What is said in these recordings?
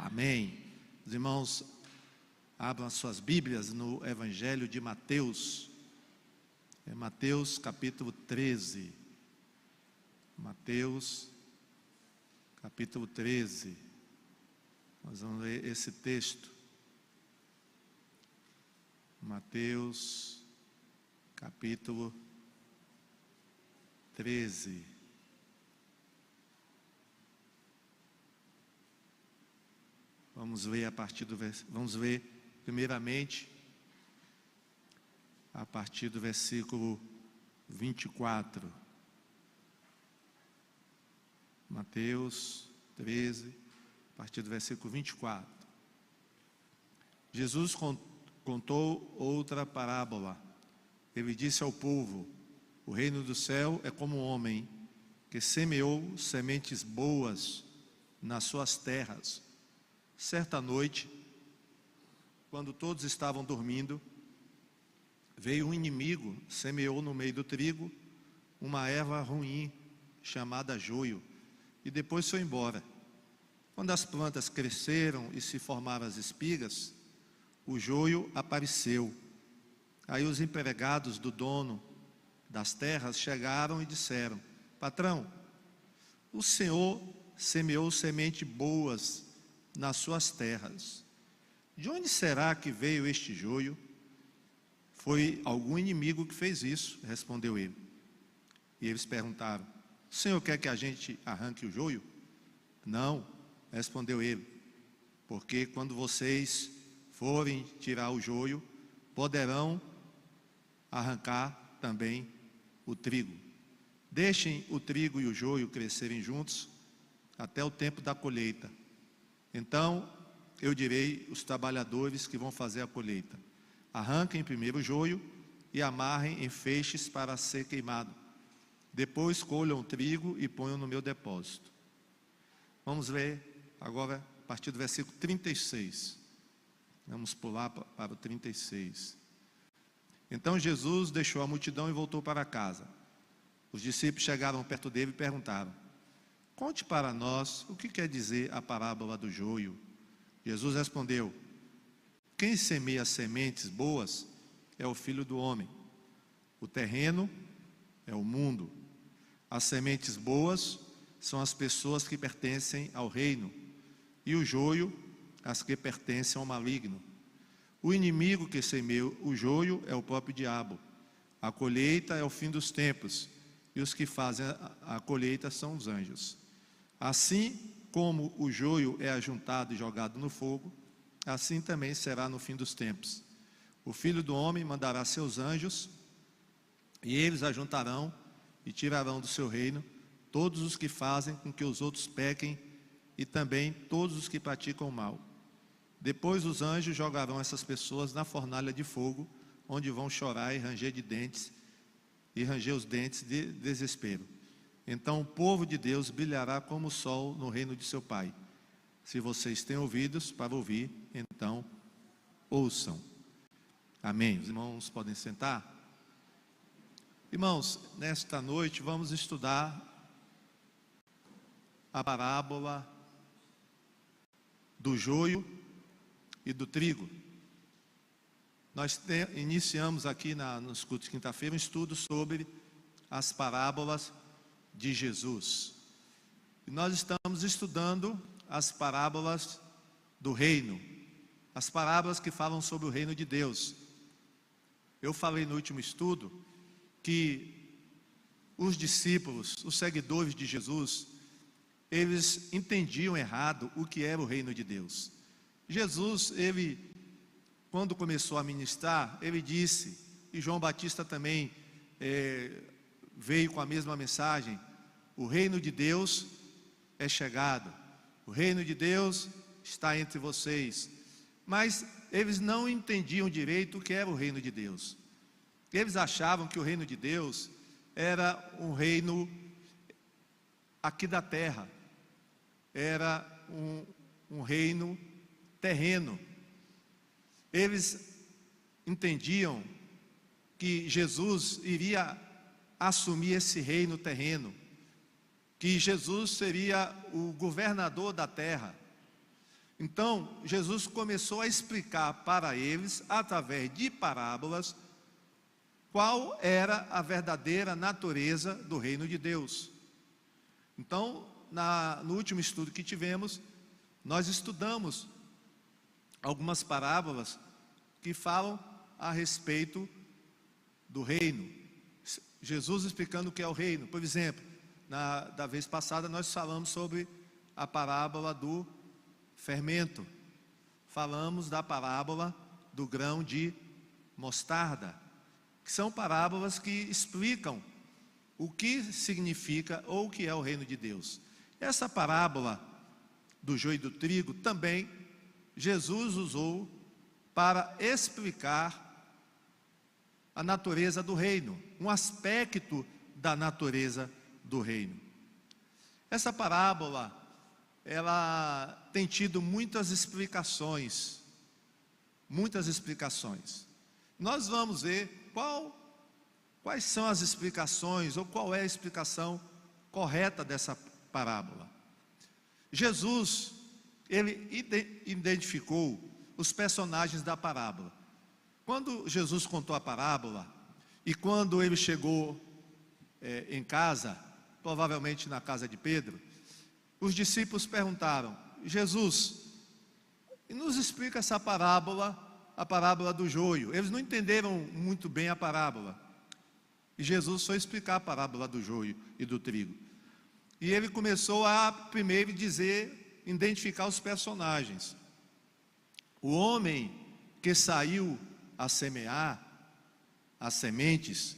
Amém. Os irmãos, abram as suas Bíblias no Evangelho de Mateus. É Mateus capítulo 13. Mateus capítulo 13. Nós vamos ler esse texto. Mateus capítulo 13. Vamos ler primeiramente a partir do versículo 24. Mateus 13, a partir do versículo 24. Jesus contou outra parábola. Ele disse ao povo: o reino do céu é como um homem que semeou sementes boas nas suas terras. Certa noite, quando todos estavam dormindo, veio um inimigo, semeou no meio do trigo uma erva ruim, chamada joio, e depois foi embora. Quando as plantas cresceram e se formaram as espigas, o joio apareceu. Aí os empregados do dono das terras chegaram e disseram: patrão, o senhor semeou sementes boas nas suas terras. De onde será que veio este joio? Foi algum inimigo que fez isso, respondeu ele. E eles perguntaram: o senhor quer que a gente arranque o joio? Não, respondeu ele, porque quando vocês forem tirar o joio, poderão arrancar também o trigo. Deixem o trigo e o joio crescerem juntos até o tempo da colheita. Então eu direi aos trabalhadores que vão fazer a colheita: arranquem primeiro o joio e amarrem em feixes para ser queimado. Depois colham o trigo e ponham no meu depósito. Vamos ler agora a partir do versículo 36. Vamos pular para o 36. Então Jesus deixou a multidão e voltou para casa. Os discípulos chegaram perto dele e perguntaram: conte para nós o que quer dizer a parábola do joio. Jesus respondeu: quem semeia sementes boas é o Filho do Homem. O terreno é o mundo. As sementes boas são as pessoas que pertencem ao reino, e o joio, as que pertencem ao maligno. O inimigo que semeia o joio é o próprio diabo. A colheita é o fim dos tempos, e os que fazem a colheita são os anjos. Assim como o joio é ajuntado e jogado no fogo, assim também será no fim dos tempos. O Filho do Homem mandará seus anjos, e eles ajuntarão e tirarão do seu reino todos os que fazem com que os outros pequem, e também todos os que praticam o mal. Depois os anjos jogarão essas pessoas na fornalha de fogo, onde vão chorar e ranger os dentes de desespero. Então o povo de Deus brilhará como o sol no reino de seu Pai. Se vocês têm ouvidos para ouvir, então ouçam. Amém. Os irmãos podem sentar? Irmãos, nesta noite vamos estudar a parábola do joio e do trigo. Nós iniciamos aqui nos cultos de quinta-feira um estudo sobre as parábolas de Jesus. E nós estamos estudando as parábolas do reino, as parábolas que falam sobre o reino de Deus. Eu falei no último estudo que os discípulos, os seguidores de Jesus, eles entendiam errado o que era o reino de Deus. Jesus, quando começou a ministrar, ele disse, e João Batista também veio com a mesma mensagem: o reino de Deus é chegado, o reino de Deus está entre vocês. Mas eles não entendiam direito o que era o reino de Deus. Eles achavam que o reino de Deus era um reino aqui da terra, era um reino terreno. Eles entendiam que Jesus iria assumir esse reino terreno, que Jesus seria o governador da terra. Então, Jesus começou a explicar para eles, através de parábolas, qual era a verdadeira natureza do reino de Deus. Então, no último estudo que tivemos, nós estudamos algumas parábolas que falam a respeito do reino. Jesus explicando o que é o reino. Por exemplo, da vez passada nós falamos sobre a parábola do fermento. Falamos da parábola do grão de mostarda, que são parábolas que explicam o que significa ou o que é o reino de Deus. Essa parábola do joio e do trigo também Jesus usou para explicar a natureza do reino, um aspecto da natureza do reino. Essa parábola, ela tem tido muitas explicações. Nós vamos ver quais são as explicações, ou qual é a explicação correta dessa parábola. Jesus, ele identificou os personagens da parábola. Quando Jesus contou a parábola, e quando ele chegou em casa, provavelmente na casa de Pedro, os discípulos perguntaram: Jesus, nos explica essa parábola, a parábola do joio. Eles não entenderam muito bem a parábola. E Jesus foi explicar a parábola do joio e do trigo. E ele começou a primeiro identificar os personagens. O homem que saiu a semear as sementes,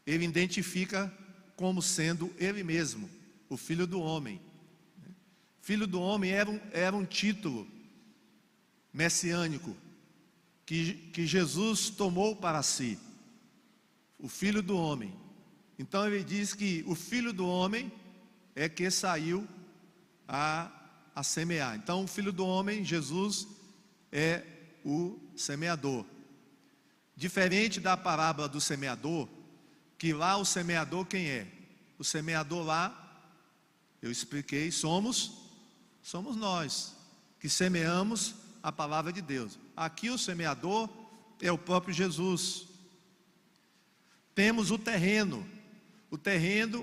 ele identifica como sendo ele mesmo, o Filho do Homem. Filho do Homem era um título messiânico que Jesus tomou para si, o Filho do Homem. Então ele diz que o Filho do Homem é que saiu a semear. Então o Filho do Homem, Jesus, é o semeador. Diferente da parábola do semeador, que lá o semeador quem é? O semeador lá, eu expliquei, somos nós, que semeamos a palavra de Deus. Aqui o semeador é o próprio Jesus. Temos o terreno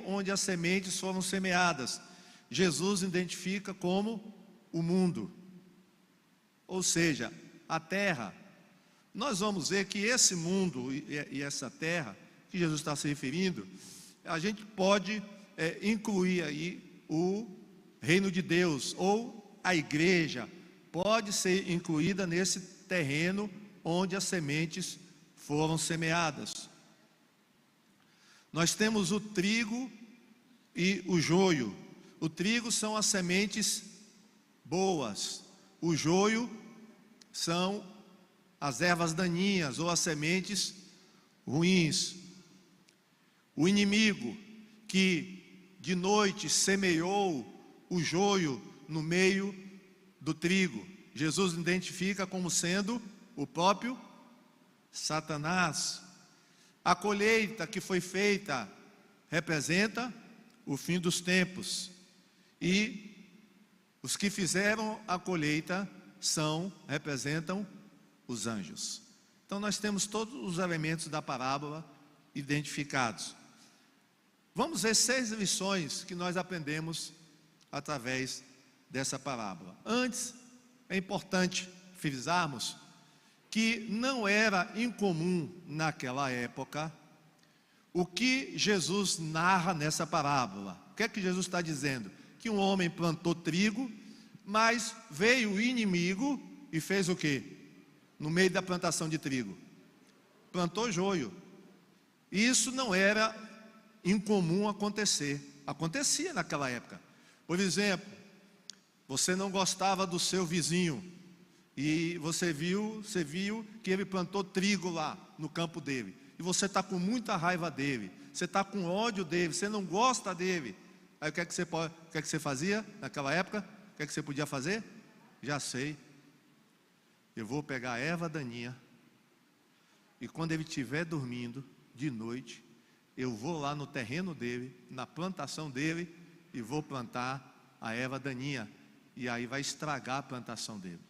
onde as sementes foram semeadas. Jesus identifica como o mundo, ou seja, a terra. Nós vamos ver que esse mundo e essa terra que Jesus está se referindo, a gente pode incluir aí o reino de Deus, ou a igreja pode ser incluída nesse terreno onde as sementes foram semeadas. Nós temos o trigo e o joio. O trigo são as sementes boas, o joio são as ervas daninhas ou as sementes ruins. O inimigo que de noite semeou o joio no meio do trigo, Jesus identifica como sendo o próprio Satanás. A colheita que foi feita representa o fim dos tempos, e os que fizeram a colheita representam os anjos. Então nós temos todos os elementos da parábola identificados. Vamos ver 6 lições que nós aprendemos através dessa parábola. Antes, é importante frisarmos que não era incomum naquela época o que Jesus narra nessa parábola. O que é que Jesus está dizendo? Que um homem plantou trigo, mas veio o inimigo e fez o quê? No meio da plantação de trigo, plantou joio. Isso não era incomum acontecer. Acontecia naquela época. Por exemplo, você não gostava do seu vizinho e você viu que ele plantou trigo lá no campo dele, e você está com muita raiva dele, você está com ódio dele, você não gosta dele. Aí o que é que você fazia naquela época? O que é que você podia fazer? Já sei, eu vou pegar a erva daninha, e quando ele estiver dormindo de noite, eu vou lá no terreno dele, na plantação dele, e vou plantar a erva daninha. e aí vai estragar a plantação dele.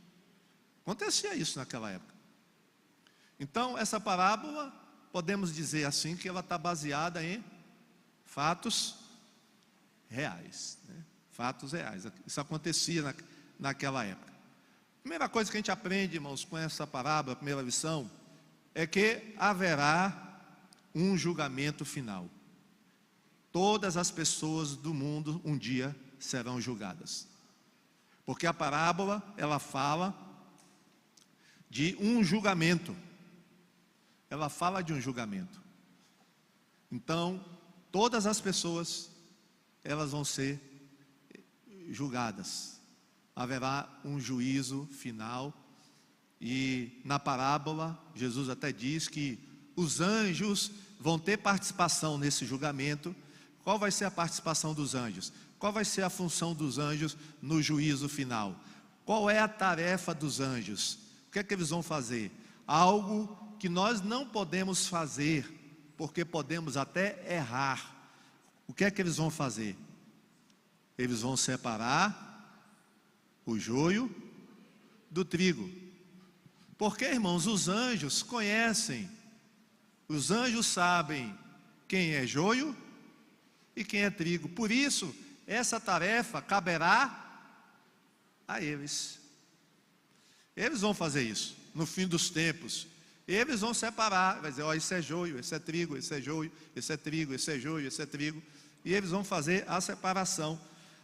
Acontecia isso naquela época. Então, essa parábola, podemos dizer assim, que ela está baseada em fatos reais, né? Fatos reais. Isso acontecia naquela época. A primeira coisa que a gente aprende, irmãos, com essa parábola, a primeira lição, é que haverá um julgamento final. Todas as pessoas do mundo um dia serão julgadas. Porque a parábola, ela fala de um julgamento. Ela fala de um julgamento. Então, todas as pessoas, elas vão ser julgadas. Haverá um juízo final. E na parábola, Jesus até diz que os anjos vão ter participação nesse julgamento. Qual vai ser a participação dos anjos? Qual vai ser a função dos anjos no juízo final? Qual é a tarefa dos anjos? O que é que eles vão fazer? Algo que nós não podemos fazer, porque podemos até errar. O que é que eles vão fazer? Eles vão separar o joio do trigo. Porque, irmãos, os anjos conhecem, os anjos sabem quem é joio e quem é trigo. Por isso, essa tarefa caberá a eles. Eles vão fazer isso no fim dos tempos. Eles vão separar, vai dizer, ó, isso é joio, esse é trigo, esse é joio, esse é trigo, esse é joio, esse é trigo. E eles vão fazer a separação.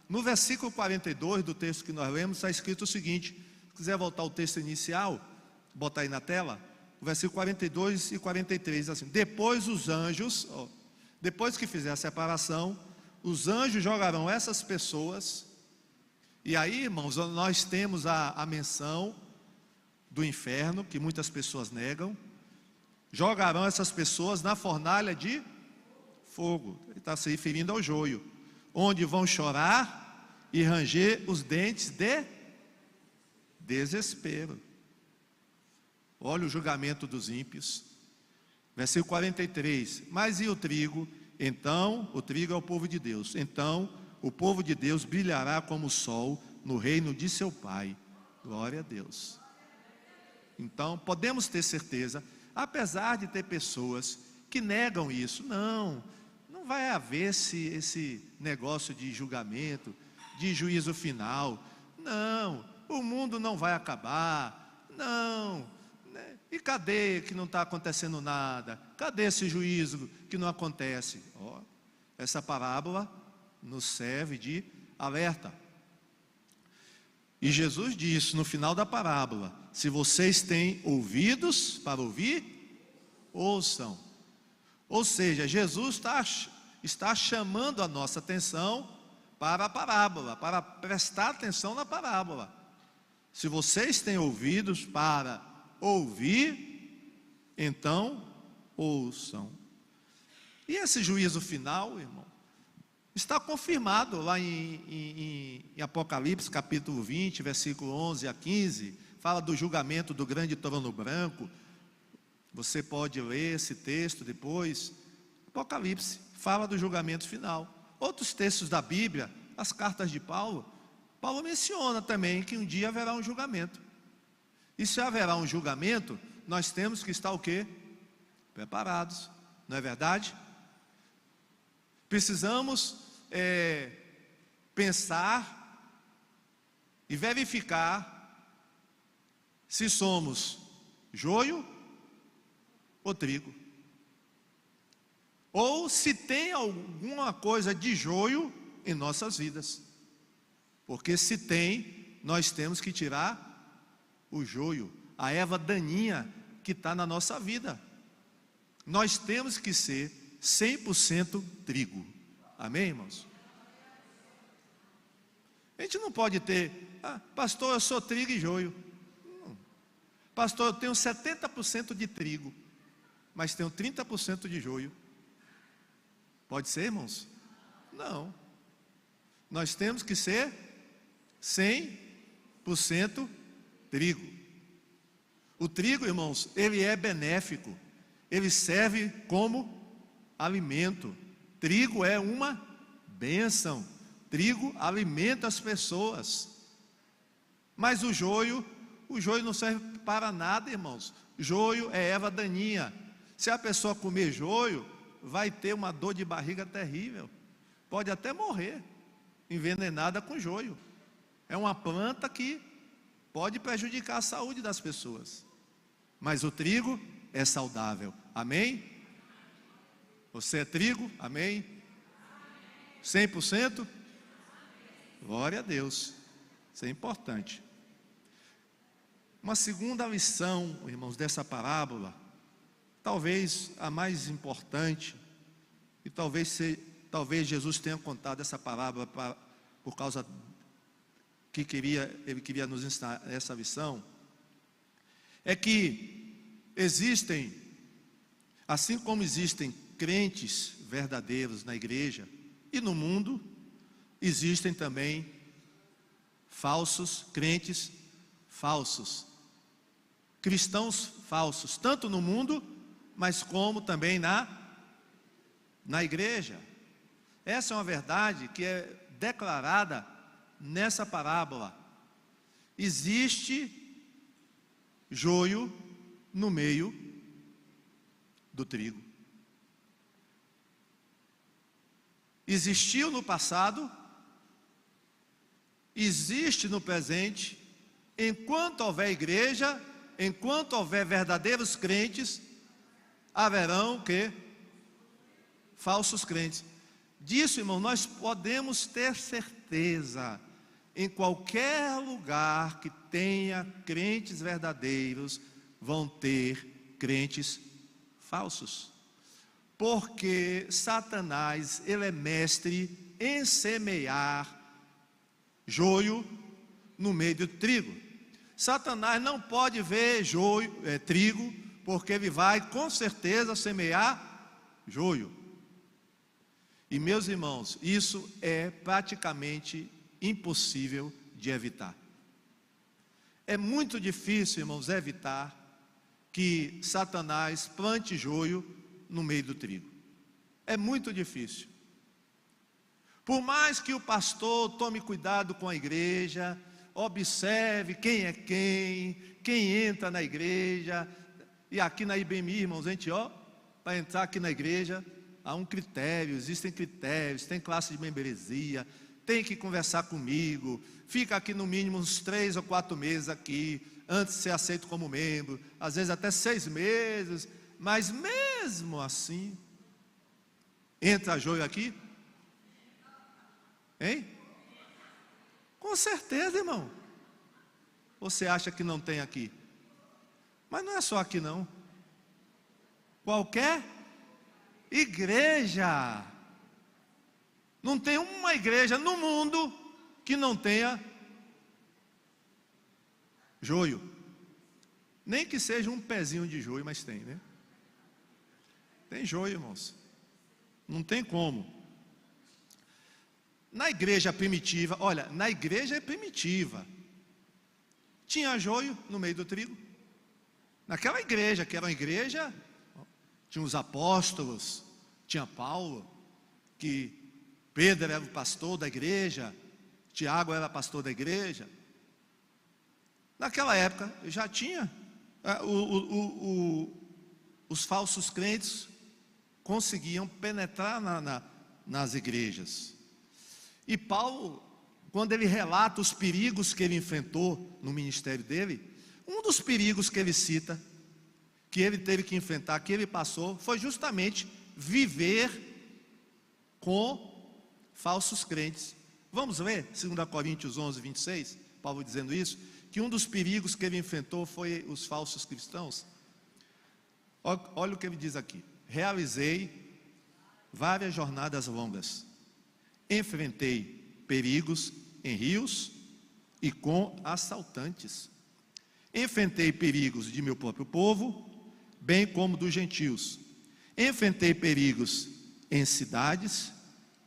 No versículo 42 do texto que nós lemos, está escrito o seguinte, se quiser voltar ao texto inicial, botar aí na tela, o versículo 42 e 43, assim, depois os anjos, ó, depois que fizer a separação, os anjos jogarão essas pessoas, e aí, irmãos, nós temos a menção do inferno, que muitas pessoas negam, jogarão essas pessoas na fornalha de fogo, ele está se referindo ao joio, onde vão chorar e ranger os dentes de desespero. Olha o julgamento dos ímpios. Versículo 43, mas e o trigo? Então, o trigo é o povo de Deus. Então, o povo de Deus brilhará como o sol no reino de seu Pai. Glória a Deus. Então, podemos ter certeza, apesar de ter pessoas que negam isso, não vai haver esse negócio de julgamento, de juízo final. Não, o mundo não vai acabar. Não. E cadê que não está acontecendo nada? Cadê esse juízo que não acontece? Oh, essa parábola nos serve de alerta. E Jesus disse no final da parábola, se vocês têm ouvidos para ouvir, ouçam. Ou seja, Jesus está chamando a nossa atenção para a parábola, para prestar atenção na parábola. Se vocês têm ouvidos para ouvir, então ouçam. E esse juízo final, irmão, está confirmado lá em Apocalipse, capítulo 20, versículo 11 a 15, fala do julgamento do grande trono branco. Você pode ler esse texto depois. Apocalipse fala do julgamento final. Outros textos da Bíblia, as cartas de Paulo menciona também que um dia haverá um julgamento. E se haverá um julgamento, nós temos que estar o quê? Preparados, não é verdade? Precisamos pensar e verificar se somos joio ou trigo, ou se tem alguma coisa de joio em nossas vidas, porque se tem, nós temos que tirar o joio, a erva daninha que está na nossa vida. Nós temos que ser 100% trigo, amém, irmãos? A gente não pode ter, pastor, eu sou trigo e joio. Não. Pastor, eu tenho 70% de trigo, mas tenho 30% de joio. Pode ser, irmãos? Não. Nós temos que ser 100% trigo. O trigo, irmãos, ele é benéfico. Ele serve como alimento. Trigo é uma bênção. Trigo alimenta as pessoas. Mas o joio não serve para nada, irmãos. Joio é erva daninha. Se a pessoa comer joio, vai ter uma dor de barriga terrível. Pode até morrer, envenenada com joio. É uma planta que pode prejudicar a saúde das pessoas. Mas o trigo é saudável. Amém? Você é trigo? Amém? 100%? Glória a Deus. Isso é importante. Uma segunda lição, irmãos, dessa parábola, talvez a mais importante, e talvez Jesus tenha contado essa parábola por causa que ele queria nos ensinar essa lição, é que existem, assim como existem crentes verdadeiros na igreja e no mundo, existem também falsos crentes falsos, cristãos falsos, tanto no mundo, mas como também na igreja. Essa é uma verdade que é declarada nessa parábola. Existe joio no meio do trigo. Existiu no passado, existe no presente. Enquanto houver igreja, enquanto houver verdadeiros crentes, haverão o quê? Falsos crentes. Disso, irmão, nós podemos ter certeza. Em qualquer lugar que tenha crentes verdadeiros, vão ter crentes falsos. Porque Satanás, ele é mestre em semear joio no meio do trigo. Satanás não pode ver trigo, porque ele vai com certeza semear joio. E meus irmãos, isso é praticamente impossível de evitar. É muito difícil, irmãos, evitar que Satanás plante joio no meio do trigo. É muito difícil. Por mais que o pastor tome cuidado com a igreja, observe quem é quem entra na igreja, e aqui na IBMI, irmãos, a gente, para entrar aqui na igreja, há um critério, existem critérios, tem classe de membresia, tem que conversar comigo, fica aqui no mínimo uns 3 ou 4 meses aqui, antes de ser aceito como membro, às vezes até 6 meses, mas mesmo assim, entra joio aqui? Hein? Com certeza, irmão. Você acha que não tem aqui? Mas não é só aqui não. Qualquer igreja. Não tem uma igreja no mundo que não tenha joio. Nem que seja um pezinho de joio, mas tem, né? Tem joio, irmãos. Não tem como. Na igreja primitiva, olha, na igreja primitiva, tinha joio no meio do trigo. Naquela igreja, que era uma igreja, tinha os apóstolos, tinha Paulo, que Pedro era o pastor da igreja, Tiago era pastor da igreja. Naquela época já tinha, os falsos crentes conseguiam penetrar nas igrejas. E Paulo, quando ele relata os perigos que ele enfrentou no ministério dele, um dos perigos que ele cita, que ele teve que enfrentar, que ele passou, foi justamente viver com falsos crentes. Vamos ler 2 Coríntios 11, 26, Paulo dizendo isso, que um dos perigos que ele enfrentou foi os falsos cristãos. Olha o que ele diz aqui: realizei várias jornadas longas, enfrentei perigos em rios e com assaltantes, enfrentei perigos de meu próprio povo, bem como dos gentios, enfrentei perigos em cidades,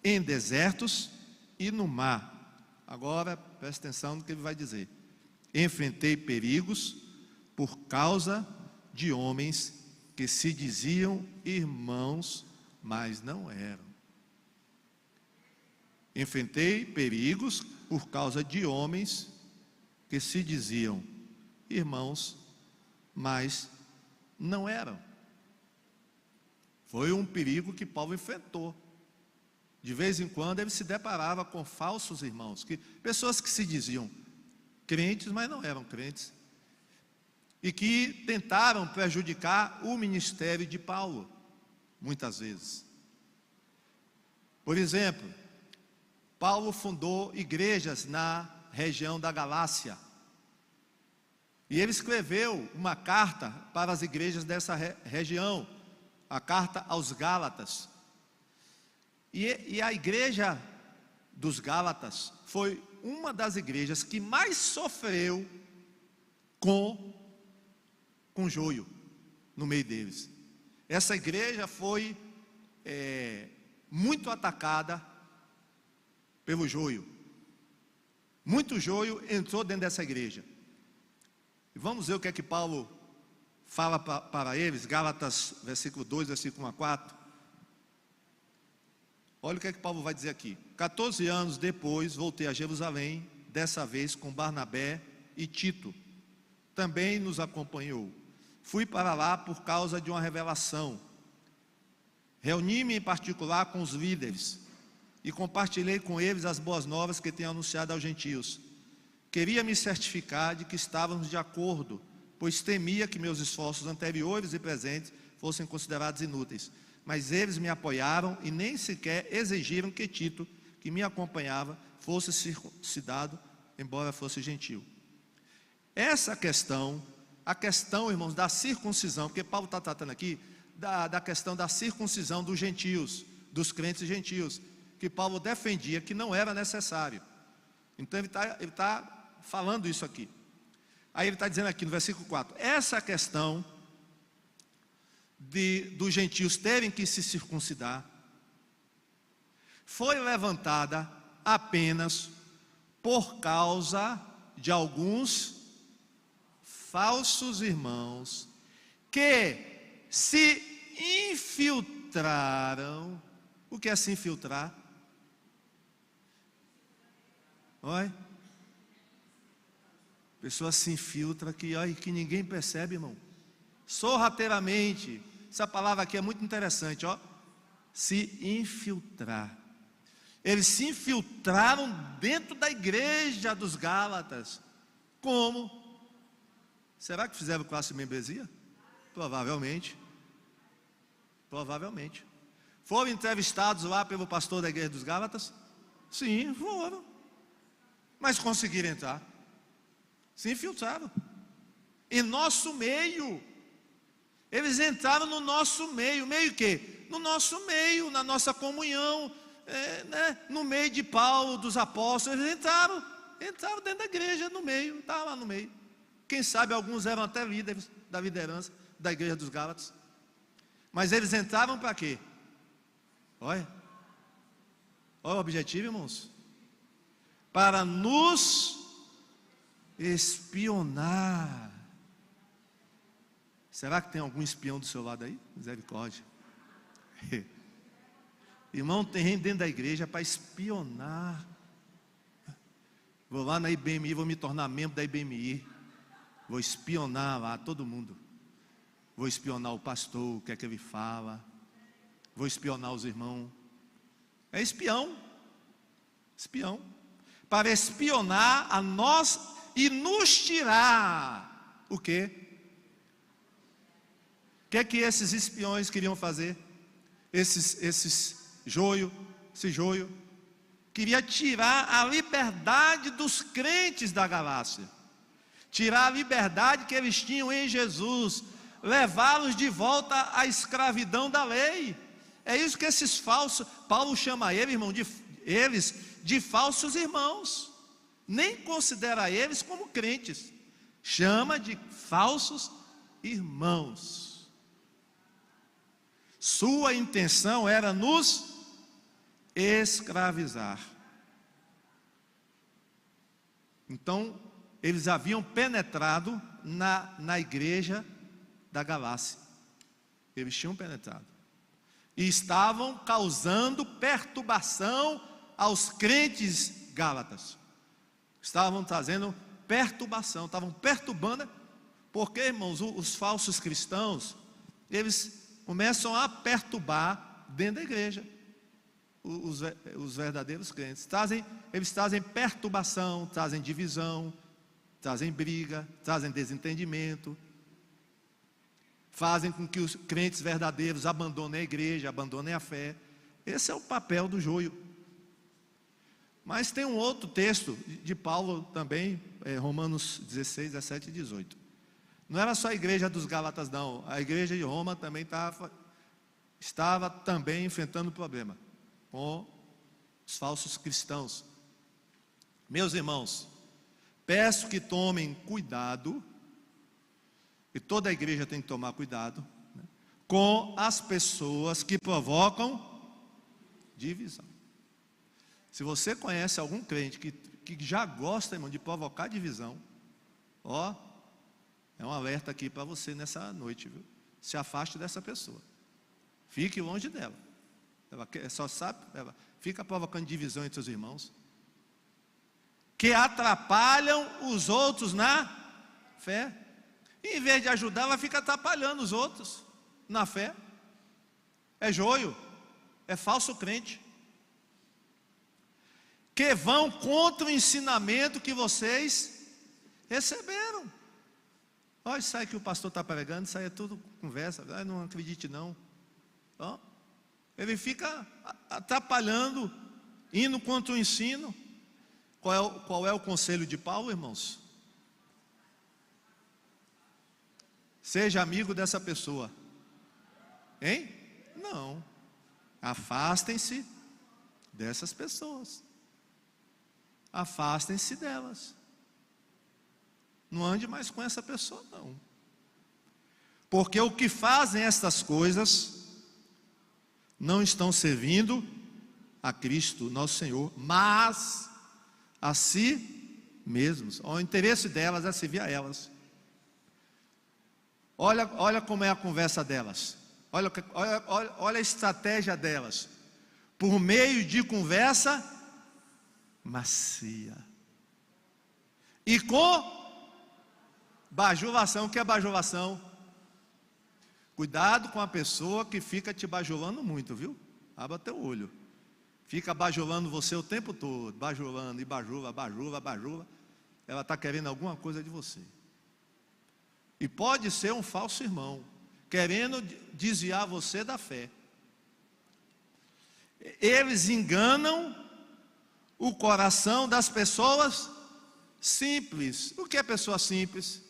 em desertos e no mar. Agora preste atenção no que ele vai dizer: enfrentei perigos por causa de homens que se diziam irmãos, mas não eram. Enfrentei perigos por causa de homens que se diziam irmãos, mas não eram. Foi um perigo que Paulo enfrentou. De vez em quando ele se deparava com falsos irmãos, pessoas que se diziam crentes, mas não eram crentes, e que tentaram prejudicar o ministério de Paulo, muitas vezes. Por exemplo, Paulo fundou igrejas na região da Galácia, e ele escreveu uma carta para as igrejas dessa região, a carta aos Gálatas. E a igreja dos Gálatas foi uma das igrejas que mais sofreu com joio no meio deles. Essa igreja foi muito atacada pelo joio. Muito joio entrou dentro dessa igreja. E vamos ver o que é que Paulo fala para eles, Gálatas, versículo 2, versículo 1 a 4. Olha o que é que Paulo vai dizer aqui. 14 anos depois, voltei a Jerusalém, dessa vez com Barnabé e Tito. Também nos acompanhou. Fui para lá por causa de uma revelação. Reuni-me em particular com os líderes e compartilhei com eles as boas novas que tenho anunciado aos gentios. Queria me certificar de que estávamos de acordo, pois temia que meus esforços anteriores e presentes fossem considerados inúteis. Mas eles me apoiaram e nem sequer exigiram que Tito, que me acompanhava, fosse circuncidado, embora fosse gentio. Essa questão, a questão, irmãos, da circuncisão, porque Paulo está tratando aqui da questão da circuncisão dos gentios, dos crentes gentios, que Paulo defendia que não era necessário. Então ele está falando isso aqui. Aí ele está dizendo aqui no versículo 4, essa questão dos gentios terem que se circuncidar foi levantada apenas por causa de alguns falsos irmãos que se infiltraram. O que é se infiltrar? Oi? Pessoa se infiltra que ninguém percebe, irmão. Sorrateiramente. Essa palavra aqui é muito interessante, ó. Se infiltrar. Eles se infiltraram dentro da igreja dos Gálatas. Como? Será que fizeram classe de membresia? Provavelmente. Provavelmente. Foram entrevistados lá pelo pastor da igreja dos Gálatas? Sim, foram. Mas conseguiram entrar. Se infiltraram. Em nosso meio. Eles entraram no nosso meio. Meio o quê? No nosso meio, na nossa comunhão, no meio de Paulo, dos apóstolos. Eles entraram dentro da igreja, no meio, estavam lá no meio. Quem sabe alguns eram até líderes da liderança da igreja dos Gálatas. Mas eles entraram para quê? Olha o objetivo, irmãos. Para nos espionar. Será que tem algum espião do seu lado aí? Misericórdia. Irmão, tem gente dentro da igreja para espionar. Vou lá na IBMI, vou me tornar membro da IBMI. Vou espionar lá todo mundo. Vou espionar o pastor, o que é que ele fala. Vou espionar os irmãos. É espião. Espião. Para espionar a nós e nos tirar o quê? O que é que esses espiões queriam fazer? Esse joio, queria tirar a liberdade dos crentes da Galácia, tirar a liberdade que eles tinham em Jesus, levá-los de volta à escravidão da lei. É isso que esses falsos, Paulo chama eles, irmão, de falsos irmãos, nem considera eles como crentes, chama de falsos irmãos. Sua intenção era nos escravizar. Então, eles haviam penetrado na igreja da Galácia. Eles tinham penetrado. E estavam causando perturbação aos crentes gálatas. Estavam trazendo perturbação, estavam perturbando, porque, irmãos, os falsos cristãos, eles começam a perturbar dentro da igreja. Os verdadeiros crentes eles trazem perturbação, trazem divisão, trazem briga, trazem desentendimento, fazem com que os crentes verdadeiros abandonem a igreja, abandonem a fé. Esse é o papel do joio. Mas tem um outro texto de Paulo também, Romanos 16, 17 e 18. Não era só a igreja dos Gálatas, não. A igreja de Roma também estava também enfrentando problema com os falsos cristãos. Meus irmãos, peço que tomem cuidado, e toda a igreja tem que tomar cuidado, né, com as pessoas que provocam divisão. Se você conhece algum crente que já gosta, irmão, de provocar divisão, é um alerta aqui para você nessa noite, viu? Se afaste dessa pessoa, fique longe dela. Ela só sabe, ela fica provocando divisão entre os irmãos, que atrapalham os outros na fé. Em vez de ajudar, ela fica atrapalhando os outros na fé. É joio, é falso crente, que vão contra o ensinamento que vocês receberam. Olha, isso aí que o pastor está pregando, isso aí é tudo conversa, não acredite não. Ele fica atrapalhando, indo contra o ensino. Qual é o conselho de Paulo, irmãos? Seja amigo dessa pessoa. Hein? Não. Afastem-se dessas pessoas. Afastem-se delas. Não ande mais com essa pessoa, não. Porque o que fazem estas coisas não estão servindo a Cristo, nosso Senhor, mas a si mesmos. O interesse delas é servir a elas. Olha como é a conversa delas. Olha a estratégia delas. Por meio de conversa macia. E com bajulação. O que é bajulação? Cuidado com a pessoa que fica te bajulando muito, viu? Abra teu olho. Fica bajulando você o tempo todo. Bajulando e bajula. Ela está querendo alguma coisa de você. E pode ser um falso irmão, querendo desviar você da fé. Eles enganam o coração das pessoas simples. O que é pessoa simples?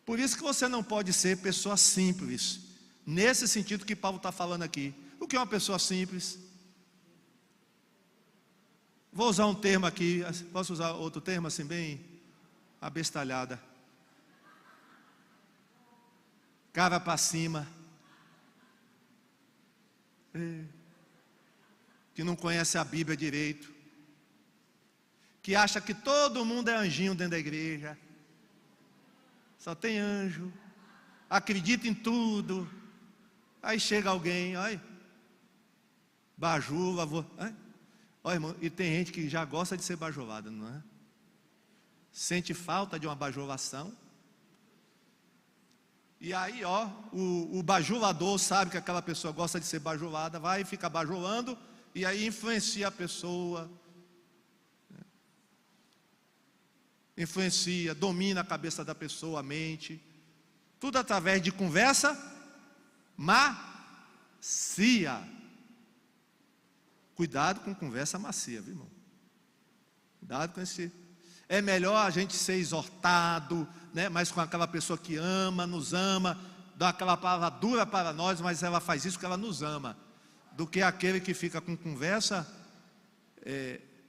Por isso que você não pode ser pessoa simples, nesse sentido que Paulo está falando aqui. O que é uma pessoa simples? Vou usar um termo aqui, posso usar outro termo assim bem abestalhada. Cara para cima. Que não conhece a Bíblia direito. Que acha que todo mundo é anjinho dentro da igreja. Só tem anjo. Acredita em tudo. Aí chega alguém, olha, bajula, olha, irmão, e tem gente que já gosta de ser bajulada, não é? Sente falta de uma bajulação. E aí, o bajulador sabe que aquela pessoa gosta de ser bajulada, vai e fica bajulando, e aí influencia a pessoa. Influencia, domina a cabeça da pessoa, a mente. Tudo através de conversa macia. Cuidado com conversa macia, viu, irmão? Cuidado com esse. É melhor a gente ser exortado, né? Mas com aquela pessoa que ama, nos ama, dá aquela palavra dura para nós, mas ela faz isso porque ela nos ama, do que aquele que fica com conversa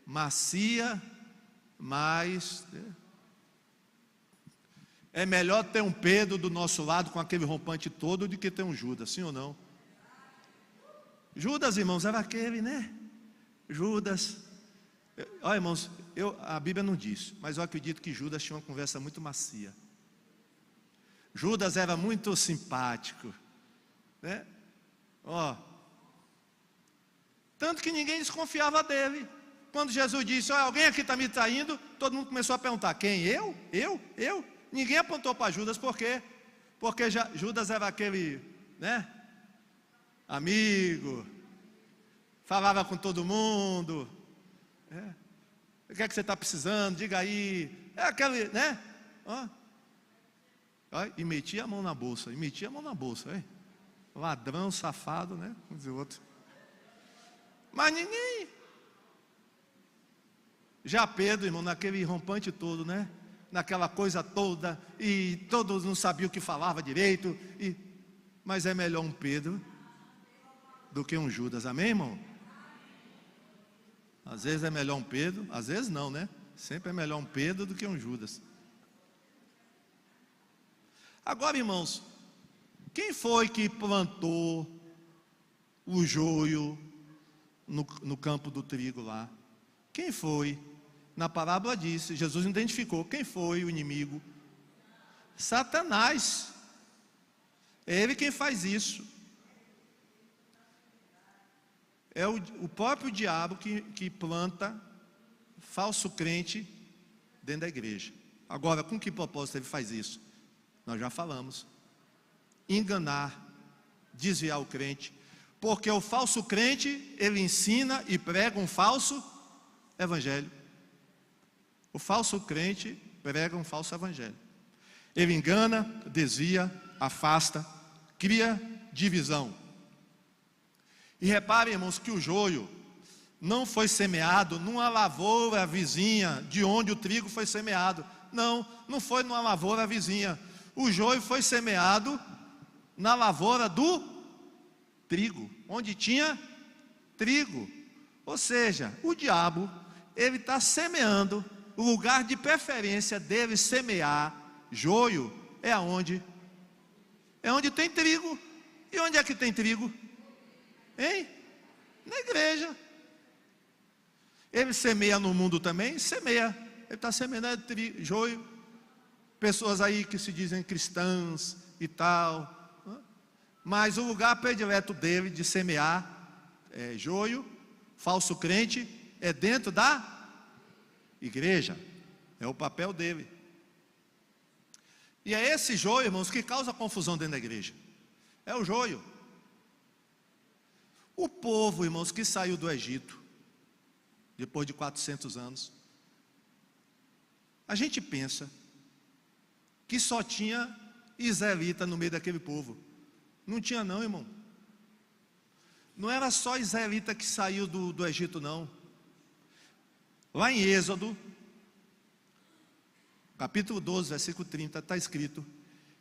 macia, mas é melhor ter um Pedro do nosso lado com aquele rompante todo do que ter um Judas, sim ou não? Judas, irmãos, era aquele, né? Judas. Olha, irmãos, a Bíblia não diz, mas eu acredito que Judas tinha uma conversa muito macia. Judas era muito simpático, né? Tanto que ninguém desconfiava dele. Quando Jesus disse: olha, alguém aqui está me traindo, todo mundo começou a perguntar: quem? Eu? Ninguém apontou para Judas. Por quê? Porque Judas era aquele, né, amigo, falava com todo mundo. O que é que você está precisando? Diga aí. É aquele, né? E metia a mão na bolsa. Ladrão, safado, né? Vamos dizer outro. Mas ninguém. Já Pedro, irmão, naquele rompante todo, né? Naquela coisa toda, e todos não sabiam o que falava direito. Mas é melhor um Pedro do que um Judas, amém, irmão? Às vezes é melhor um Pedro, às vezes não, né? Sempre é melhor um Pedro do que um Judas. Agora, irmãos, quem foi que plantou o joio no campo do trigo lá? Quem foi? Na parábola disse, Jesus identificou quem foi o inimigo. Satanás. É ele quem faz isso. É o próprio diabo que planta falso crente dentro da igreja. Agora, com que propósito ele faz isso? Nós já falamos. Enganar, desviar o crente. Porque o falso crente, ele ensina e prega um falso evangelho. O falso crente prega um falso evangelho. Ele engana, desvia, afasta, cria divisão. E reparem, irmãos, que o joio não foi semeado numa lavoura vizinha de onde o trigo foi semeado. Não foi numa lavoura vizinha. O joio foi semeado na lavoura do trigo, onde tinha trigo. Ou seja, o diabo, ele está semeando, o lugar de preferência dele semear joio é aonde? É onde tem trigo. E onde é que tem trigo? Hein? Na igreja. Ele semeia no mundo também? Semeia. Ele está semeando joio. Pessoas aí que se dizem cristãs e tal. Mas o lugar predileto dele de semear joio, falso crente, é dentro da igreja. É o papel dele. E é esse joio, irmãos, que causa confusão dentro da igreja. É o joio. O povo, irmãos, que saiu do Egito, depois de 400 anos, a gente pensa que só tinha israelita no meio daquele povo. Não tinha não, irmão. Não era só israelita que saiu do Egito, não. Lá em Êxodo, capítulo 12, versículo 30, está escrito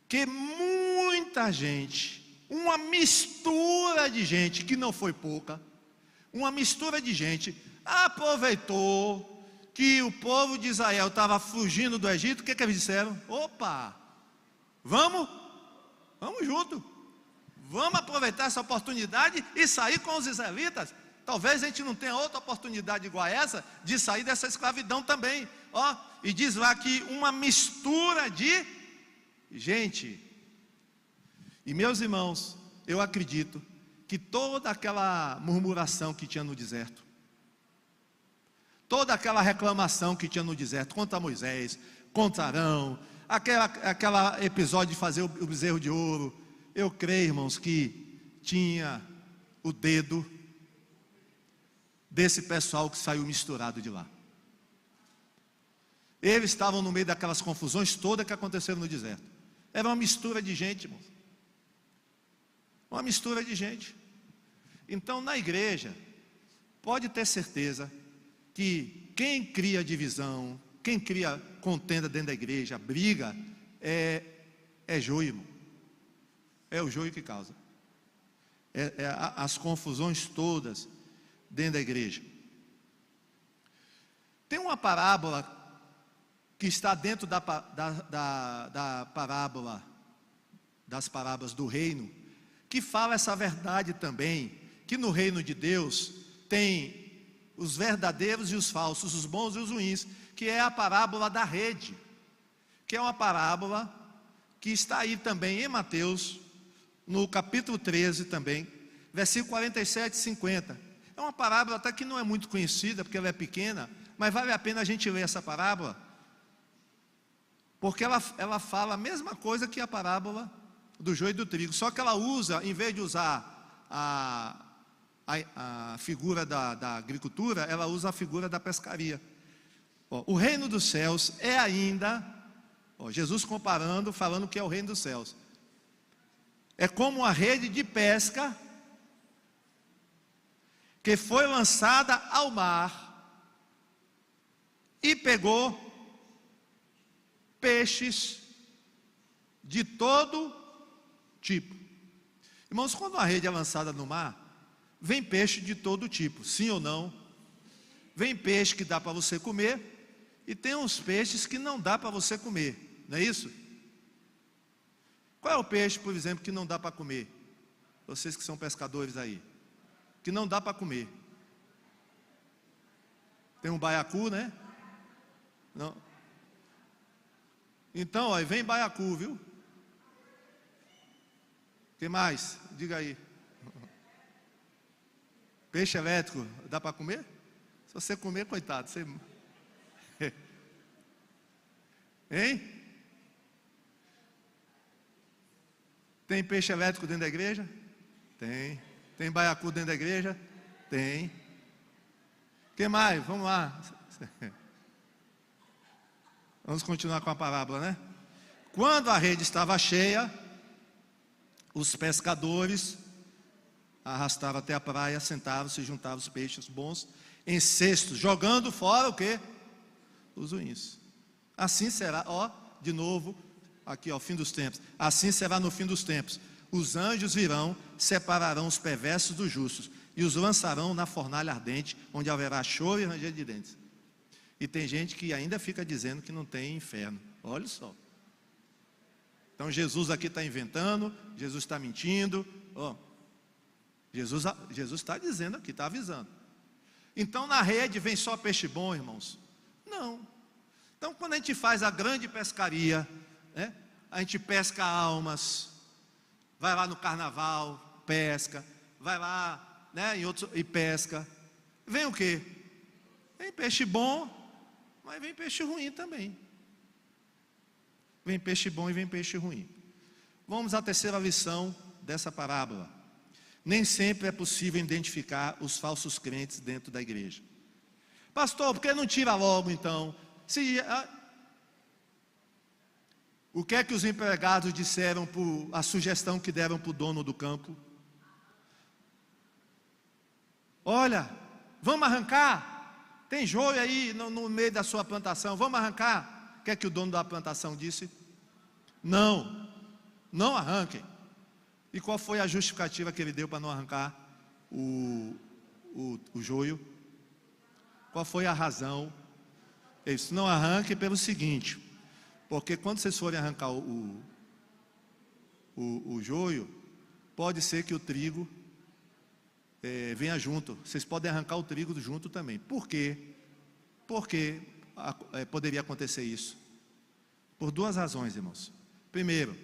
que muita gente, uma mistura de gente, que não foi pouca, uma mistura de gente, aproveitou que o povo de Israel estava fugindo do Egito. O que eles disseram? Opa, vamos junto, vamos aproveitar essa oportunidade e sair com os israelitas. Talvez a gente não tenha outra oportunidade igual a essa, de sair dessa escravidão também. E diz lá que uma mistura de gente. E meus irmãos, eu acredito que toda aquela murmuração que tinha no deserto, toda aquela reclamação que tinha no deserto contra Moisés, contra Arão, aquela episódio de fazer o bezerro de ouro, eu creio, irmãos, que tinha o dedo desse pessoal que saiu misturado de lá. Eles estavam no meio daquelas confusões todas que aconteceram no deserto. Era uma mistura de gente, irmãos. Uma mistura de gente. Então, na igreja, pode ter certeza que quem cria divisão, quem cria contenda dentro da igreja, briga, é joio, irmão. É o joio que causa. As confusões todas dentro da igreja. Tem uma parábola que está dentro da parábola, das parábolas do reino, que fala essa verdade também, que no reino de Deus tem os verdadeiros e os falsos, os bons e os ruins, que é a parábola da rede, que é uma parábola que está aí também em Mateus, no capítulo 13 também, versículo 47 e 50. É uma parábola até que não é muito conhecida, porque ela é pequena, mas vale a pena a gente ler essa parábola, porque ela fala a mesma coisa que a parábola do joio e do trigo, só que ela usa, em vez de usar a figura da agricultura, ela usa a figura da pescaria. O reino dos céus é ainda, Jesus comparando, falando que é o reino dos céus, é como uma rede de pesca que foi lançada ao mar e pegou peixes de todo tipo. Irmãos, quando uma rede é lançada no mar, vem peixe de todo tipo, sim ou não? Vem peixe que dá para você comer, e tem uns peixes que não dá para você comer, não é isso? Qual é o peixe, por exemplo, que não dá para comer? Vocês que são pescadores aí, que não dá para comer. Tem um baiacu, né? Não. Então, ó, vem baiacu, viu? O que mais? Diga aí. Peixe elétrico, dá para comer? Se você comer, coitado, você... Hein? Tem peixe elétrico dentro da igreja? Tem. Tem baiacu dentro da igreja? Tem. O que mais? Vamos lá. Vamos continuar com a parábola, né? Quando a rede estava cheia, os pescadores arrastaram até a praia, sentaram-se e juntaram os peixes bons em cestos, jogando fora o quê? Os ruins. Assim será, ó, de novo, aqui ó, fim dos tempos. Assim será no fim dos tempos. Os anjos virão, separarão os perversos dos justos e os lançarão na fornalha ardente, onde haverá choro e ranger de dentes. E tem gente que ainda fica dizendo que não tem inferno. Olha só. Então Jesus aqui está inventando, Jesus está mentindo. Ó, Jesus está dizendo aqui, está avisando. Então na rede vem só peixe bom, irmãos? Não. Então quando a gente faz a grande pescaria, né, a gente pesca almas, vai lá no carnaval, pesca, vai lá, né, e pesca. Vem o quê? Vem peixe bom, mas vem peixe ruim também. Vem peixe bom e vem peixe ruim. Vamos à terceira lição dessa parábola. Nem sempre é possível identificar os falsos crentes dentro da igreja. Pastor, por que não tira logo então? O que é que os empregados disseram por a sugestão que deram para o dono do campo? Olha, vamos arrancar? Tem joio aí no meio da sua plantação, vamos arrancar? O que é que o dono da plantação disse? Não, não arranquem. E qual foi a justificativa que ele deu para não arrancar o joio? Qual foi a razão? Ele disse, não arranque pelo seguinte, porque quando vocês forem arrancar o joio, pode ser que o trigo venha junto. Vocês podem arrancar o trigo junto também. Por quê? Porque poderia acontecer isso? Por duas razões, irmãos. Primeiro,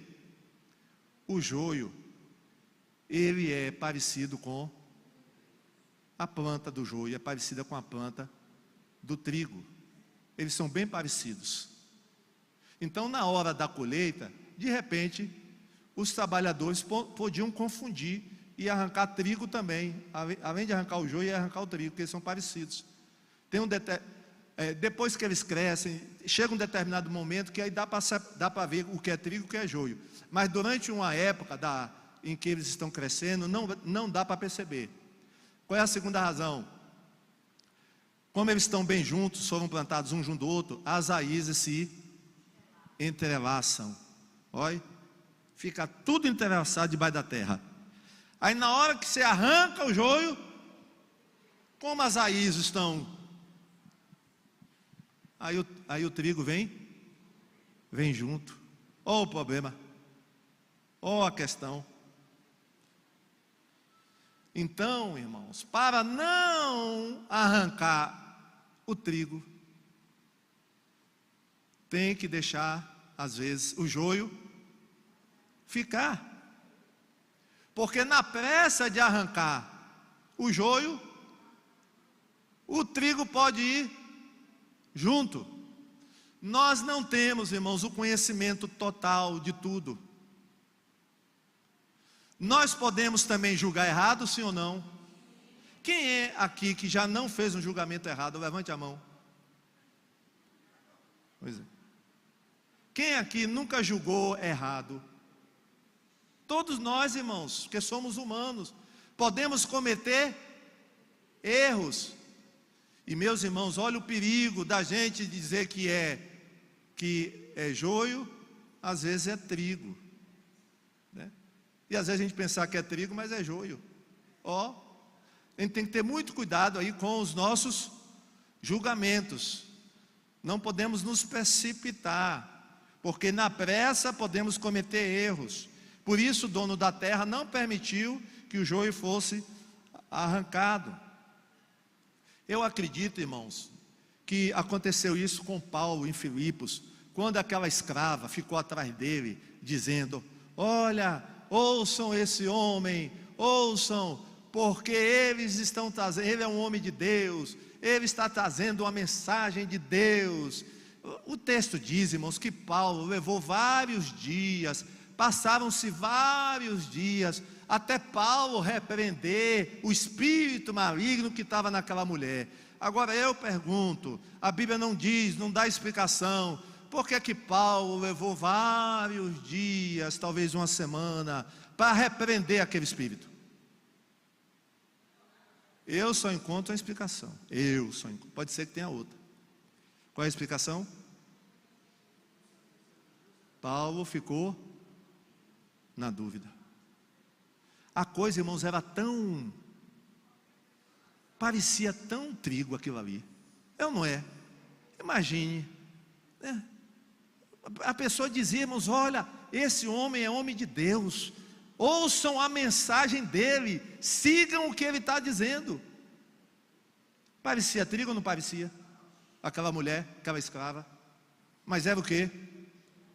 o joio, ele é parecido com a planta do joio, é parecida com a planta do trigo. Eles são bem parecidos. Então, na hora da colheita, de repente, os trabalhadores podiam confundir e arrancar trigo também. Além de arrancar o joio, ia arrancar o trigo, porque eles são parecidos. Depois que eles crescem, chega um determinado momento que aí dá para ver o que é trigo e o que é joio. Mas durante uma época em que eles estão crescendo, não dá para perceber. Qual é a segunda razão? Como eles estão bem juntos, foram plantados um junto do outro, as raízes se entrelaçam. Olha, fica tudo entrelaçado debaixo da terra. Aí na hora que você arranca o joio, como as raízes estão, aí o trigo vem junto. Olha o problema, olha a questão. Então, irmãos, para não arrancar o trigo, tem que deixar, às vezes, o joio ficar. Porque na pressa de arrancar o joio, O trigo pode ir junto. Nós não temos, irmãos, o conhecimento total de tudo. Nós podemos também julgar errado, sim ou não? Quem é aqui que já não fez um julgamento errado? Levante a mão. Pois é. Quem aqui nunca julgou errado? Todos nós, irmãos, que somos humanos, podemos cometer erros. E meus irmãos, olha o perigo da gente dizer que é joio, às vezes é trigo, né? E às vezes a gente pensar que é trigo, mas é joio. A gente tem que ter muito cuidado aí com os nossos julgamentos. Não podemos nos precipitar, porque na pressa podemos cometer erros. Por isso o dono da terra não permitiu que o joio fosse arrancado. Eu acredito, irmãos, que aconteceu isso com Paulo em Filipos, quando aquela escrava ficou atrás dele, dizendo: olha, ouçam esse homem, ouçam, porque eles estão trazendo, ele é um homem de Deus, ele está trazendo uma mensagem de Deus. O texto diz, irmãos, que Paulo levou vários dias, passaram-se vários dias, até Paulo repreender o espírito maligno que estava naquela mulher. Agora eu pergunto, a Bíblia não diz, não dá explicação, por que que Paulo levou vários dias, talvez uma semana, para repreender aquele espírito? Eu só encontro uma explicação, pode ser que tenha outra. Qual é a explicação? Paulo ficou na dúvida. A coisa, irmãos, era parecia tão trigo aquilo ali. Não é? Imagine, né? A pessoa dizia, irmãos, olha, esse homem é homem de Deus, ouçam a mensagem dele, sigam o que ele está dizendo. Parecia trigo ou não parecia? Aquela mulher, aquela escrava. Mas era o quê?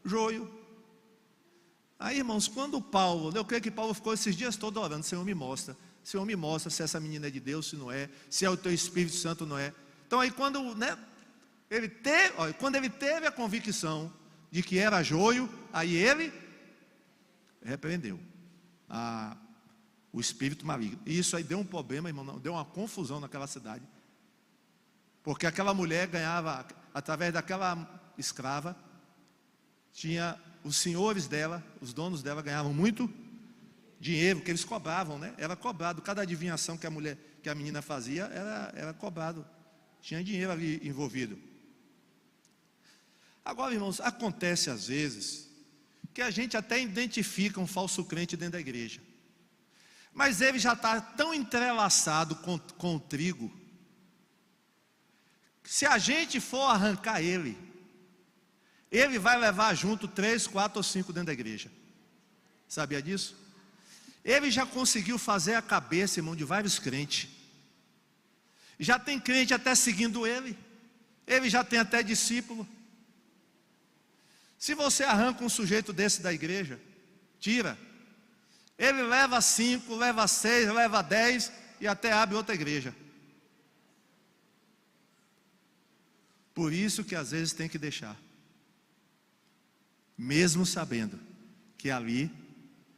Joio. Aí, irmãos, quando Paulo, eu creio que Paulo ficou esses dias todos orando: Senhor, me mostra se essa menina é de Deus, se não é, se é o teu Espírito Santo, não é. Então aí quando ele teve a convicção de que era joio, aí ele repreendeu o espírito maligno. E isso aí deu um problema, irmão, deu uma confusão naquela cidade, porque aquela mulher ganhava, através daquela escrava, tinha os senhores dela, os donos dela ganhavam muito dinheiro, que eles cobravam, né? Era cobrado, cada adivinhação que a menina fazia, era cobrado, tinha dinheiro ali envolvido. Agora, irmãos, acontece às vezes que a gente até identifica um falso crente dentro da igreja, mas ele já está tão entrelaçado com o trigo, que se a gente for arrancar ele vai levar junto 3, 4 ou 5 dentro da igreja. Sabia disso? Ele já conseguiu fazer a cabeça, irmão, de vários crentes. Já tem crente até seguindo ele já tem até discípulo. Se você arranca um sujeito desse da igreja, tira, ele leva 5, leva 6, leva 10 e até abre outra igreja. Por isso que às vezes tem que deixar, mesmo sabendo que ali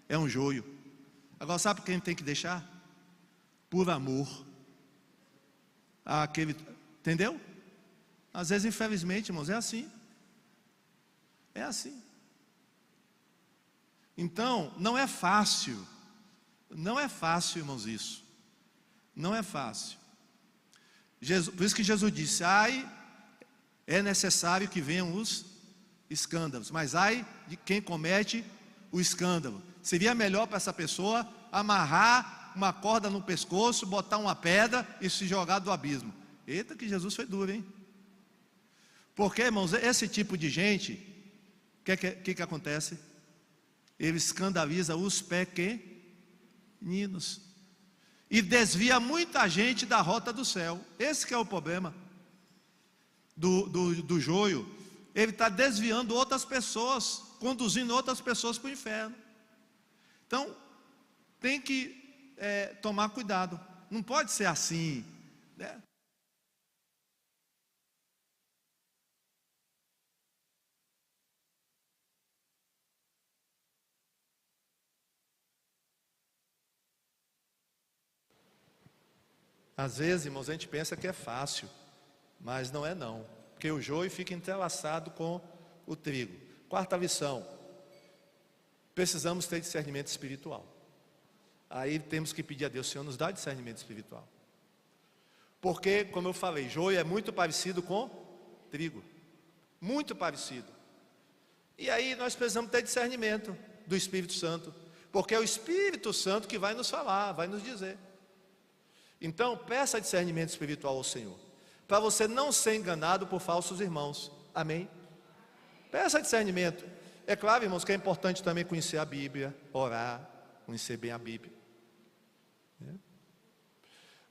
é um joio. Agora sabe por que a gente tem que deixar? Por amor àquele, entendeu? Às vezes, infelizmente, irmãos, é assim. É assim. Então, não é fácil, irmãos, isso. Não é fácil. Por isso que Jesus disse: ai, é necessário que venham os escândalos, mas ai de quem comete o escândalo. Seria melhor para essa pessoa amarrar uma corda no pescoço, botar uma pedra e se jogar do abismo. Eita, que Jesus foi duro, hein? Porque, irmãos, esse tipo de gente, o que acontece? Ele escandaliza os pequeninos e desvia muita gente da rota do céu. Esse que é o problema do joio. Ele está desviando outras pessoas, conduzindo outras pessoas para o inferno. Então, tem que tomar cuidado. Não pode ser assim, né? Às vezes, irmãos, a gente pensa que é fácil, mas não é não, porque o joio fica entrelaçado com o trigo. Quarta lição: precisamos ter discernimento espiritual. Aí temos que pedir a Deus: Senhor, nos dá discernimento espiritual. Porque, como eu falei, joio é muito parecido com trigo, muito parecido. E aí nós precisamos ter discernimento do Espírito Santo, porque é o Espírito Santo que vai nos falar, vai nos dizer. Então, peça discernimento espiritual ao Senhor, para você não ser enganado por falsos irmãos. Amém? Peça discernimento. É claro, irmãos, que é importante também conhecer a Bíblia, orar, conhecer bem a Bíblia.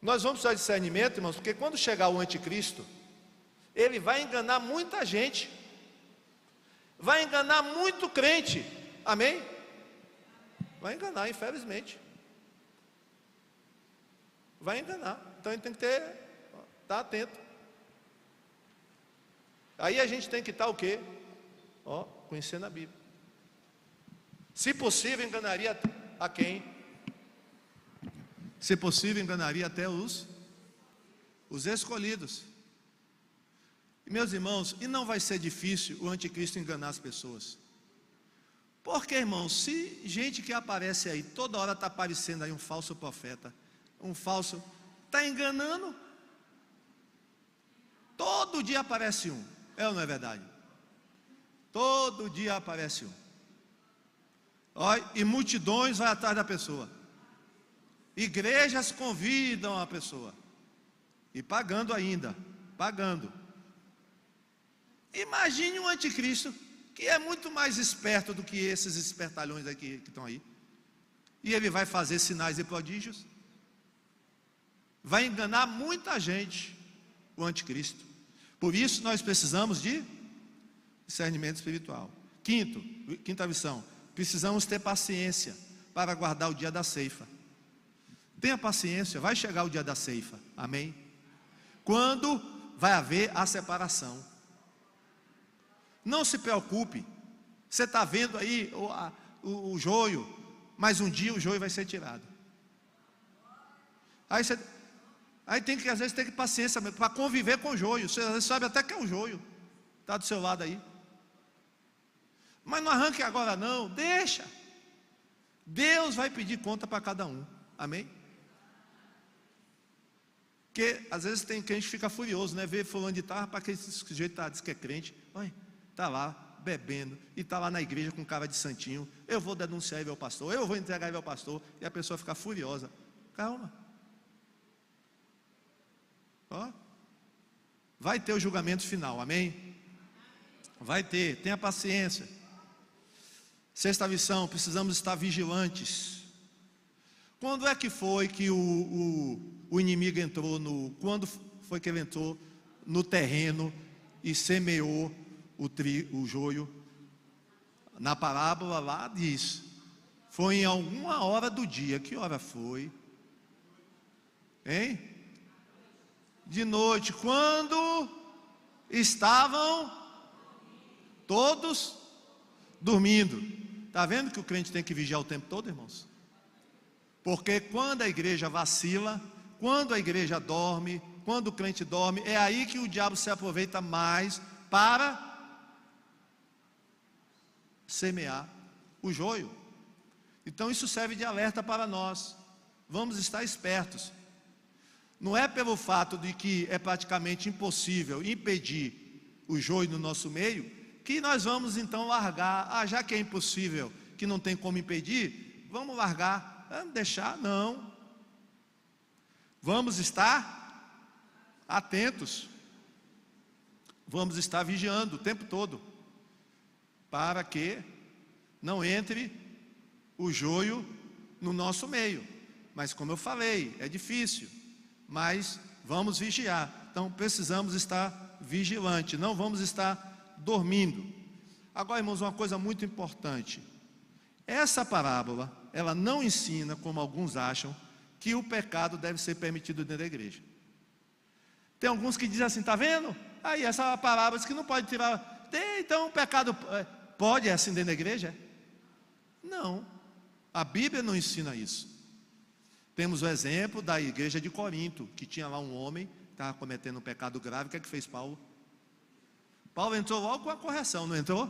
Nós vamos precisar de discernimento, irmãos, porque quando chegar o anticristo, ele vai enganar muita gente, vai enganar muito crente. Amém? Vai enganar, infelizmente. Vai enganar. Então a gente tem que estar atento. Aí a gente tem que estar o quê? Conhecendo a Bíblia. Se possível, enganaria a quem? Se possível, enganaria até os escolhidos. E, meus irmãos, e não vai ser difícil o anticristo enganar as pessoas. Porque, irmãos, se gente que aparece aí, toda hora está aparecendo aí um falso profeta, um falso, está enganando, todo dia aparece um, é ou não é verdade? Todo dia aparece um. Olha, e multidões vai atrás da pessoa. Igrejas convidam a pessoa, e pagando ainda, pagando. Imagine um anticristo, que é muito mais esperto do que esses espertalhões aqui que estão aí, e ele vai fazer sinais e prodígios, vai enganar muita gente, o anticristo. Por isso nós precisamos de discernimento espiritual. Quinta lição: precisamos ter paciência para aguardar o dia da ceifa. Tenha paciência, vai chegar o dia da ceifa, amém? Quando vai haver a separação. Não se preocupe, você está vendo aí o joio, mas um dia o joio vai ser tirado. Aí tem que, às vezes, ter paciência para conviver com o joio. Você às vezes sabe até que é o joio, está do seu lado aí. Mas não arranque agora não, deixa. Deus vai pedir conta para cada um, amém? Porque às vezes tem crente que fica furioso, né? Vê fulano de tal, para aquele sujeito diz que é crente, olha, está lá bebendo, e está lá na igreja com cara de santinho, eu vou denunciar ele ao pastor, eu vou entregar ele ao pastor, e a pessoa fica furiosa. Calma. Vai ter o julgamento final, amém? Vai ter, tenha paciência. Sexta lição: precisamos estar vigilantes. Quando é que foi que o inimigo entrou quando foi que ele entrou no terreno e semeou o joio? Na parábola lá diz, foi em alguma hora do dia. Que hora foi? Hein? De noite, quando estavam todos dormindo. Está vendo que o crente tem que vigiar o tempo todo, irmãos? Porque quando a igreja vacila, quando a igreja dorme, quando o crente dorme, é aí que o diabo se aproveita mais para semear o joio. Então isso serve de alerta para nós. Vamos estar espertos. Não é pelo fato de que é praticamente impossível impedir o joio no nosso meio, que nós vamos então largar. Já que é impossível, que não tem como impedir, vamos largar. Vamos deixar? Não. Vamos estar atentos. Vamos estar vigiando o tempo todo, para que não entre o joio no nosso meio. Mas como eu falei, é difícil, mas vamos vigiar. Então precisamos estar vigilantes, não vamos estar dormindo. Agora, irmãos, uma coisa muito importante: essa parábola, ela não ensina, como alguns acham, que o pecado deve ser permitido dentro da igreja. Tem alguns que dizem assim, está vendo? Aí essa parábola diz que não pode tirar. Então o pecado pode assim dentro da igreja? Não, a Bíblia não ensina isso. Temos o exemplo da igreja de Corinto, que tinha lá um homem que estava cometendo um pecado grave. O que é que fez Paulo? Paulo entrou logo com a correção, não entrou?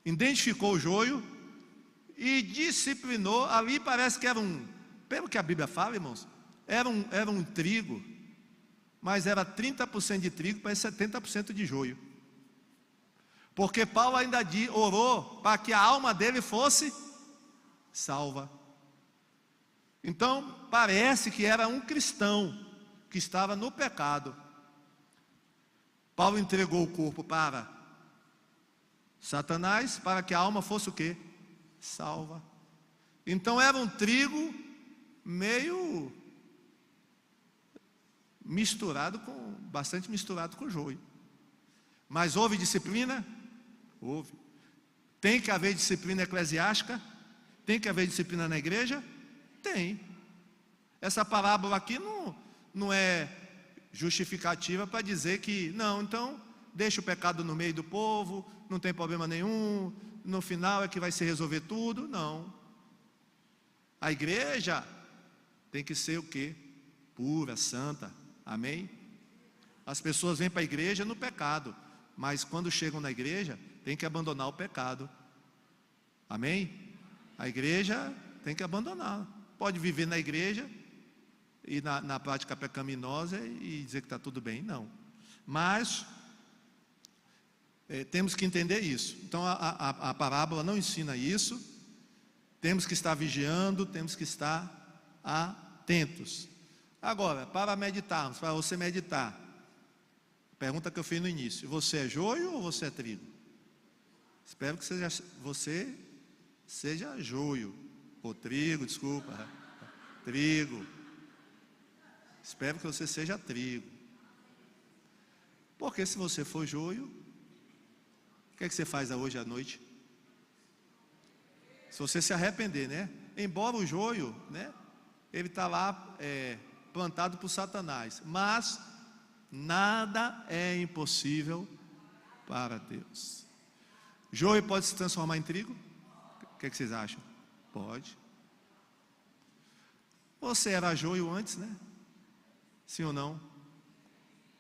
Identificou o joio e disciplinou. Ali parece que era pelo que a Bíblia fala, irmãos, era um trigo, mas era 30% de trigo para 70% de joio. Porque Paulo ainda orou para que a alma dele fosse salva. Então, parece que era um cristão que estava no pecado. Paulo entregou o corpo para Satanás, para que a alma fosse o quê? Salva. Então era um trigo meio bastante misturado com joio. Mas houve disciplina? Houve. Tem que haver disciplina eclesiástica? Tem que haver disciplina na igreja? Tem. Essa parábola aqui não é justificativa para dizer que, não, então deixa o pecado no meio do povo, não tem problema nenhum, no final é que vai se resolver tudo. Não. A igreja tem que ser o quê? Pura, santa. Amém? As pessoas vêm para a igreja no pecado, mas quando chegam na igreja, tem que abandonar o pecado. Amém? A igreja tem que abandonar. Pode viver na igreja e na prática pecaminosa e dizer que está tudo bem. Não. Mas temos que entender isso. Então a parábola não ensina isso. Temos que estar vigiando, temos que estar atentos. Agora, para meditarmos, para você meditar, pergunta que eu fiz no início: você é joio ou você é trigo? Espero que você seja joio, ou trigo, desculpa, trigo. Espero que você seja trigo. Porque se você for joio, o que é que você faz hoje à noite? Se você se arrepender, né? Embora o joio, né, ele está lá plantado por Satanás, mas nada é impossível para Deus. Joio pode se transformar em trigo? O que é que vocês acham? Pode. Você era joio antes, né? Sim ou não?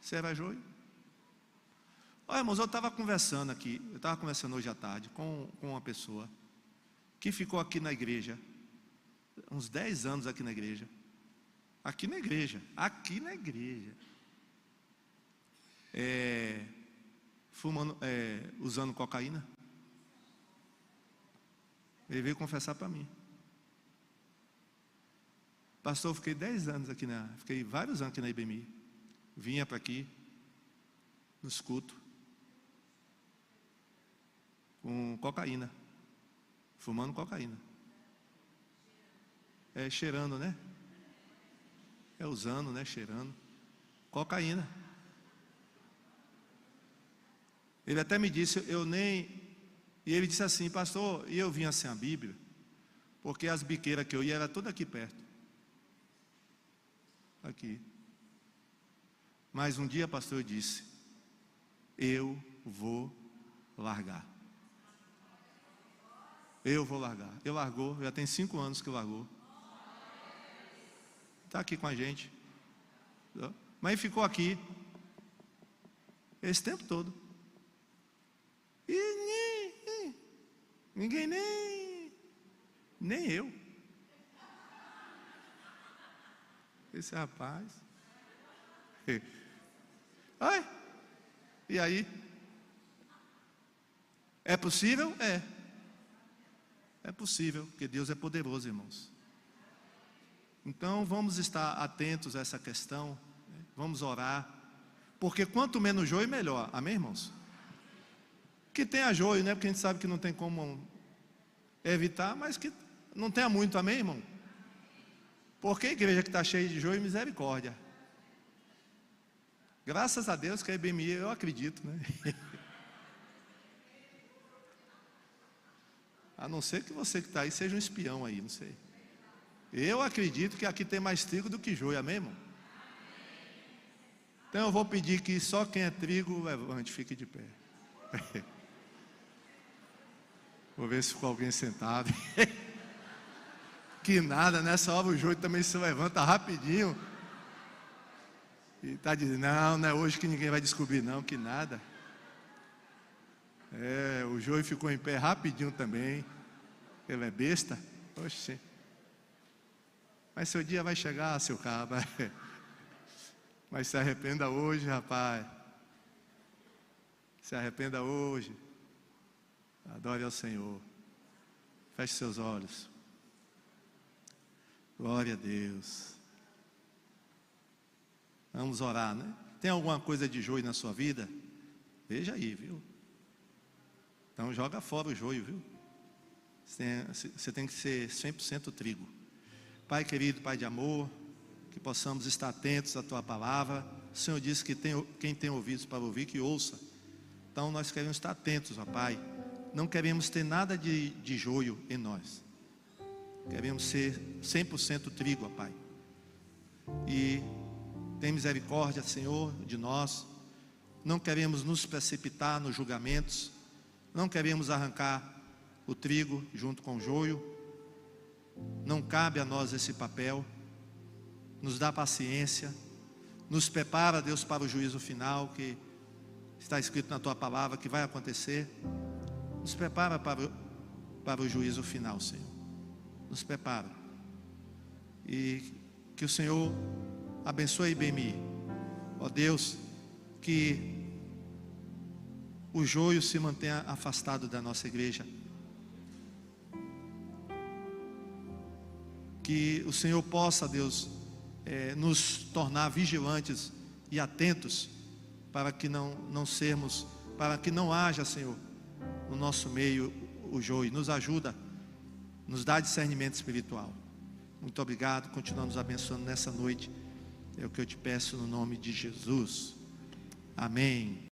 Você era joio? Olha, irmãos, eu estava conversando hoje à tarde com uma pessoa que ficou aqui na igreja, uns 10 anos aqui na igreja. Aqui na igreja. Fumando, usando cocaína. Ele veio confessar para mim: pastor, eu fiquei 10 anos aqui fiquei vários anos aqui na IBMI. Vinha para aqui, nos cultos, com cocaína, fumando cocaína. Cheirando, né? Usando, né? Cheirando cocaína. Ele até me disse, e ele disse assim: pastor, e eu vinha sem a Bíblia, porque as biqueiras que eu ia era tudo aqui perto. Aqui. Mas um dia, pastor, eu disse: eu vou largar. Eu vou largar. Ele largou, já tem 5 anos que largou. Está aqui com a gente. Mas ficou aqui esse tempo todo. E ninguém nem eu. Esse rapaz. Ai, e aí? É possível? É possível, porque Deus é poderoso, irmãos. Então vamos estar atentos a essa questão, né? Vamos orar, porque quanto menos joio, melhor. Amém, irmãos? Que tenha joio, né? Porque a gente sabe que não tem como evitar, mas que não tenha muito, amém, irmão? Porque a igreja que está cheia de joio, misericórdia. Graças a Deus que a IBMI, eu acredito, né? A não ser que você que está aí seja um espião aí, não sei. Eu acredito que aqui tem mais trigo do que joio, amém, irmão? Então eu vou pedir que só quem é trigo levante, fique de pé. Vou ver se ficou alguém sentado. Que nada, nessa hora o joio também se levanta rapidinho. E está dizendo, não é hoje que ninguém vai descobrir não, que nada. O joio ficou em pé rapidinho também. Ele é besta. Oxê. Mas seu dia vai chegar, seu cabra. Mas se arrependa hoje, rapaz. Se arrependa hoje. Adore ao Senhor. Feche seus olhos. Glória a Deus. Vamos orar, né? Tem alguma coisa de joio na sua vida? Veja aí, viu? Então joga fora o joio, viu? Você tem que ser 100% trigo. Pai querido, Pai de amor, que possamos estar atentos à Tua palavra. O Senhor disse que quem tem ouvidos para ouvir, que ouça. Então nós queremos estar atentos, ó Pai. Não queremos ter nada de joio em nós. Queremos ser 100% trigo, ó Pai. E tem misericórdia, Senhor, de nós. Não queremos nos precipitar nos julgamentos. Não queremos arrancar o trigo junto com o joio. Não cabe a nós esse papel. Nos dá paciência. Nos prepara, Deus, para o juízo final que está escrito na Tua palavra que vai acontecer. Nos prepara para o juízo final, Senhor. Nos prepara. E que o Senhor abençoe bem-me. Ó Deus, que o joio se mantenha afastado da nossa igreja. Que o Senhor possa, Deus, nos tornar vigilantes e atentos para que para que não haja, Senhor, no nosso meio o joio. Nos ajuda, nos dá discernimento espiritual. Muito obrigado, continua nos abençoando nessa noite. É o que eu te peço no nome de Jesus. Amém.